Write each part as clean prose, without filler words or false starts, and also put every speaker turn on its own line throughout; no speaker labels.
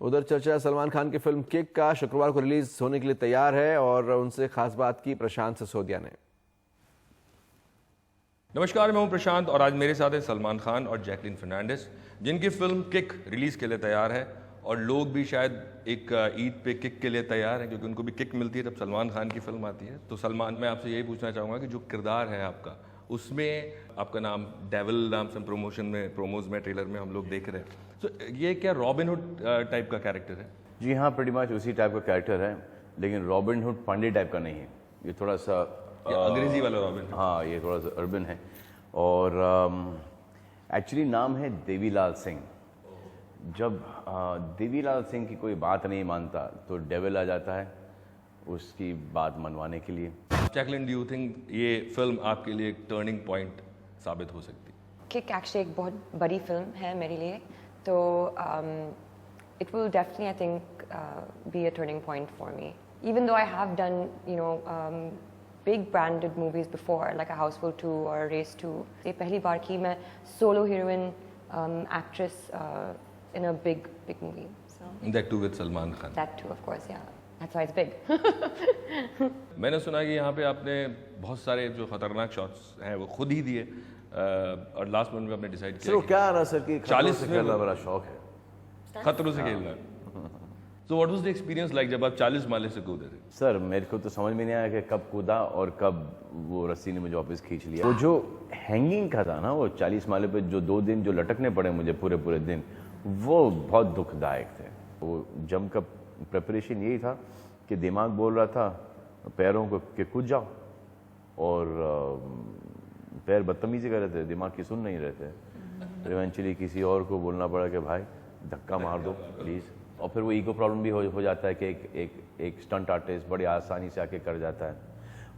उधर चर्चा सलमान खान की फिल्म किक का शुक्रवार को रिलीज होने के लिए तैयार है और उनसे खास बात की प्रशांत सिसोदिया ने।
नमस्कार, मैं हूं प्रशांत और आज मेरे साथ है सलमान खान और जैकलीन फर्नांडिस, जिनकी फिल्म किक रिलीज के लिए तैयार है। और लोग भी शायद एक ईद पे किक के लिए तैयार हैं, क्योंकि उनको भी किक मिलती है जब सलमान खान की फिल्म आती है। तो सलमान, मैं आपसे यही पूछना चाहूँगा कि जो किरदार है आपका, उसमें आपका नाम डेविल नाम से प्रोमोज में ट्रेलर में हम लोग देख रहे हैं। तो ये क्या रॉबिन हुड टाइप का कैरेक्टर है?
जी हाँ, प्रीटी मच उसी टाइप का कैरेक्टर है, लेकिन रॉबिन हुड पांडे टाइप का नहीं है। ये थोड़ा सा
अंग्रेजी वाला रॉबिन।
हाँ, ये थोड़ा सा अर्बन है। और एक्चुअली नाम है देवीलाल सिंह। जब देवीलाल सिंह की कोई बात नहीं मानता तो डेविल आ जाता है उसकी बात मनवाने के लिए।
जैकलीन, डू यू थिंक ये फिल्म आपके लिए एक टर्निंग पॉइंट साबित हो सकती है?
किक एक्चुअली एक बहुत बड़ी फिल्म है मेरे लिए, तो it will definitely I think be a turning point for me, even though I have done big branded movies before like a Houseful 2 or Race 2. ये पहली बार की मैं solo heroine actress in a big movie. So
that too with Salman Khan.
That too, of course, yeah. That's why it's big.
मैंने सुना कि यहाँ पे आपने बहुत सारे जो खतरनाक शॉट्स हैं वो खुद ही दिए और लास्ट मोमेंट में आपने डिसाइड किया
सर क्या रहा सर कि
40
से खेलना बड़ा शौक है,
खतरों से खेलना। So what was the experience like जब आप 40 माले से कूदे थे?
सर मेरे को तो समझ में नहीं आया कि कब कूदा और कब वो रस्सी ने मुझे वापस खींच लिया। वो जो हैंगिंग का था ना, वो 40 माले पे जो 2 दिन जो लटकने पड़े मुझे पूरे दिन, वो बहुत दुखदायक थे। वो जंप का प्रिपरेशन यही था कि दिमाग बोल रहा था पैरों को कि कूद जाओ, और पैर बदतमीजी कर रहे थे, दिमाग की सुन नहीं रहे थे। फिर इवेंचुअली किसी और को बोलना पड़ा कि भाई धक्का मार दो प्लीज़। और फिर वो ईगो प्रॉब्लम भी हो जाता है कि एक स्टंट आर्टिस्ट बड़ी आसानी से आके कर जाता है।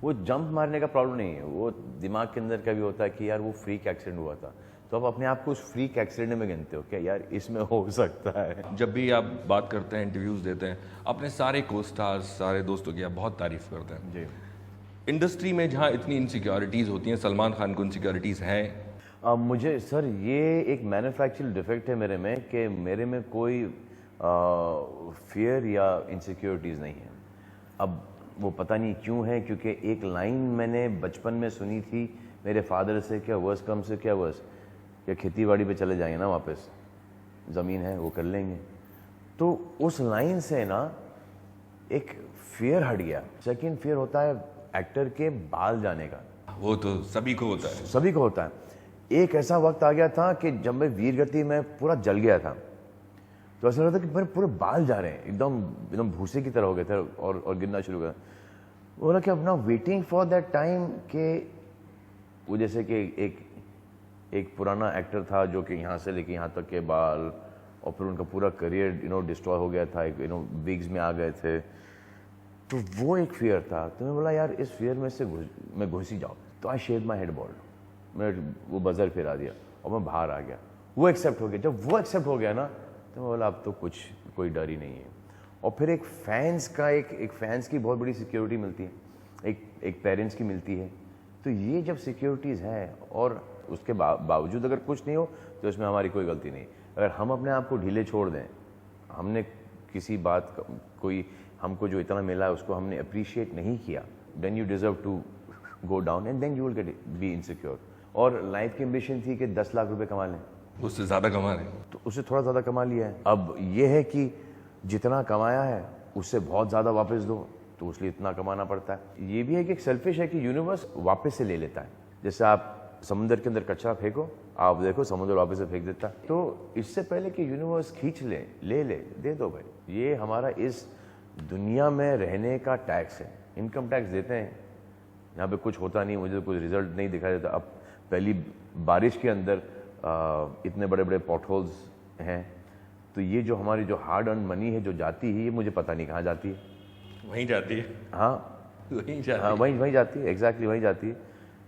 वो जंप मारने का प्रॉब्लम नहीं है, वो दिमाग के अंदर का भी होता है कि यार वो फ्रीक एक्सीडेंट हुआ था, तो आप अपने आप को उस फ्रीक एक्सीडेंट में गिनते हो क्या यार इसमें हो सकता है।
जब भी आप बात करते हैं, इंटरव्यूज देते हैं, अपने सारे को स्टार्स, सारे दोस्तों की आप बहुत तारीफ करते हैं।
जी,
इंडस्ट्री में जहाँ इतनी इनसिक्योरिटीज़ होती हैं, सलमान खान को इनसिक्योरिटीज़ हैं?
मुझे सर ये एक मैन्युफैक्चर्ड डिफेक्ट है मेरे में कि मेरे में कोई फियर या इनसिक्योरिटीज़ नहीं है। अब वो पता नहीं क्यों है, क्योंकि एक लाइन मैंने बचपन में सुनी थी मेरे फादर से, क्या वर्स कम से क्या वर्स, क्या खेती बाड़ी पे चले जाएंगे ना, वापस ज़मीन है वो कर लेंगे। तो उस लाइन से ना एक फियर हट गया। सेकंड फियर होता है एक्टर के बाल जाने का।
वो तो सभी को होता है,
सभी को होता है। एक ऐसा वक्त आ गया था कि जब मैं वीरगति में पूरा जल गया था, तो ऐसा लगता था कि मेरे पूरे बाल जा रहे हैं, एकदम भूसे की तरह हो गए थे और गिरना शुरू कर। बोला कि अपना वेटिंग फॉर दैट टाइम के वो जैसे कि एक पुराना एक्टर था जो कि यहाँ से लेके यहाँ तक के बाल, और फिर उनका पूरा करियर डिस्ट्रॉय हो गया था, विग्स में आ गए थे, तो वो एक फियर था। तो मैं बोला यार इस फियर में से मैं घुस ही जाऊँ, तो आई शेव माई हेड बॉल्ड, मैं वो बजर फिरा दिया और मैं बाहर आ गया। वो एक्सेप्ट हो गया। जब वो एक्सेप्ट हो गया ना, तो मैं बोला अब तो कोई डर ही नहीं है। और फिर एक फैंस की बहुत बड़ी सिक्योरिटी मिलती है, एक पेरेंट्स की मिलती है। तो ये जब सिक्योरिटीज़ हैं और उसके बावजूद अगर कुछ नहीं हो तो इसमें हमारी कोई गलती नहीं। अगर हम अपने आप को ढीले छोड़ दें, हमने किसी बात कोई हमको जो इतना मिला है उसको हमने अप्रिशिएट नहीं किया, then you deserve to go down and then you will get be insecure. और लाइफ की एम्बिशन थी कि 10 लाख रुपए कमा लें,
उससे ज़्यादा कमा रहे हैं,
तो उससे थोड़ा ज़्यादा कमा लिया है। अब ये है कि जितना कमाया है उससे बहुत ज़्यादा वापस दो, तो उसलिए इतना कमाना पड़ता है। ये भी है कि एक सेल्फिश है कि यूनिवर्स वापस से ले लेता है। जैसे आप समुद्र के अंदर कचरा फेंको, आप देखो समुद्र वापस से फेंक देता है। तो इससे पहले कि यूनिवर्स खींच ले दे दो भाई। ये हमारा इस दुनिया में रहने का टैक्स है। इनकम टैक्स देते हैं, यहाँ पे कुछ होता नहीं, मुझे कुछ रिजल्ट नहीं दिखाई देता। अब पहली बारिश के अंदर इतने बड़े बड़े पॉट होल्स हैं, तो ये जो हमारी जो हार्ड अर्न मनी है जो जाती है, ये मुझे पता नहीं कहाँ जाती है।
वहीं जाती है।
हाँ
वहीं जाती
हाँ, वहीं जाती है, एग्जैक्टली वहीं जाती है।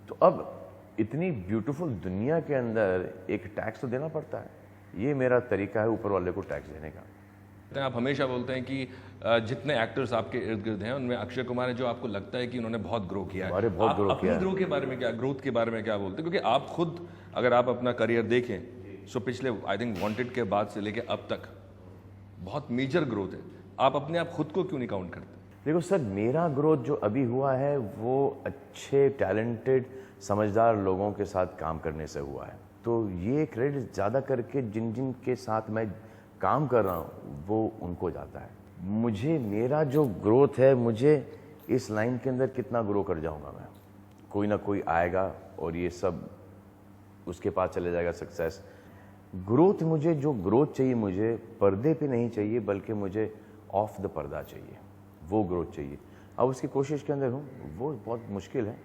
तो अब इतनी ब्यूटीफुल दुनिया के अंदर एक टैक्स तो देना पड़ता है। ये मेरा तरीका है ऊपर वाले को टैक्स देने का।
आप हमेशा बोलते हैं कि जितने एक्टर्स आपके इर्द गिर्द हैं उनमें अक्षय कुमार है जो आपको लगता है कि उन्होंने बहुत ग्रो किया है।
अरे बहुत ग्रो किया है।
ग्रो के बारे में क्या, ग्रोथ के बारे में क्या बोलते हैं? क्योंकि आप खुद अगर आप अपना करियर देखें, सो पिछले आई थिंक वांटेड के बाद से लेके अब तक बहुत मेजर ग्रोथ है, आप अपने आप खुद को क्यों नहीं काउंट करते?
देखो सर, मेरा ग्रोथ जो अभी हुआ है वो अच्छे टैलेंटेड समझदार लोगों के साथ काम करने से हुआ है। तो ये क्रेडिट ज़्यादा करके जिन जिन के साथ मैं काम कर रहा हूँ वो उनको जाता है। मुझे मेरा जो ग्रोथ है, मुझे इस लाइन के अंदर कितना ग्रो कर जाऊँगा मैं, कोई ना कोई आएगा और ये सब उसके पास चले जाएगा सक्सेस। ग्रोथ, मुझे जो ग्रोथ चाहिए मुझे पर्दे पे नहीं चाहिए, बल्कि मुझे ऑफ द पर्दा चाहिए, वो ग्रोथ चाहिए। अब उसकी कोशिश के अंदर हूँ, वो बहुत मुश्किल है।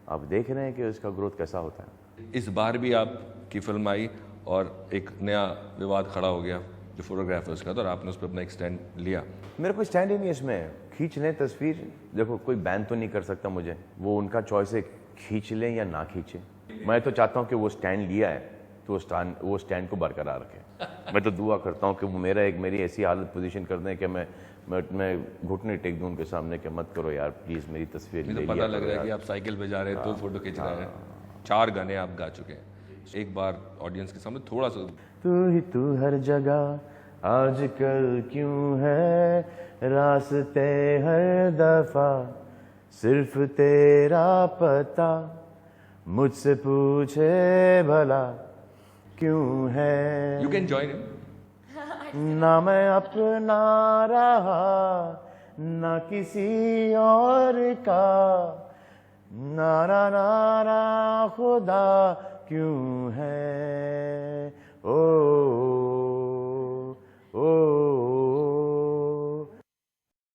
आप देख रहे हैं कि उसका ग्रोथ कैसा होता है।
इस बार भी आपकी फिल्म आई और एक नया विवाद खड़ा हो गया जो फोटोग्राफर्स का था, और आपने उस पर अपना एक स्टैंड लिया।
मेरा कोई स्टैंड ही नहीं है इसमें। खींच लें तस्वीर, देखो कोई बैन तो नहीं कर सकता मुझे, वो उनका चॉइस है, खींच लें या ना खींचें। मैं तो चाहता हूँ कि वो स्टैंड लिया है तो वो स्टैंड को बरकरार रखें। मैं तो दुआ करता हूँ कि वो मेरी ऐसी हालत पोजीशन कर दें कि मैं घुटने टेक दूं उनके सामने कि मत करो यार प्लीज़, मेरी तस्वीर ले
तो
लिया
पता लग
करो
रहा है
यार।
कि आप साइकिल पे जा रहे हैं तो फोटो खींच रहे हैं। 4 गाने आप गा चुके हैं, एक बार ऑडियंस के सामने थोड़ा सा।
तू ही तू हर जगह आजकल क्यों है, रास्ते हर दफा सिर्फ तेरा पता, मुझसे पूछे भला क्यों है।
You can join in.
ना मैं अपना रहा ना किसी और का, नारा नारा खुदा क्यों है, ओ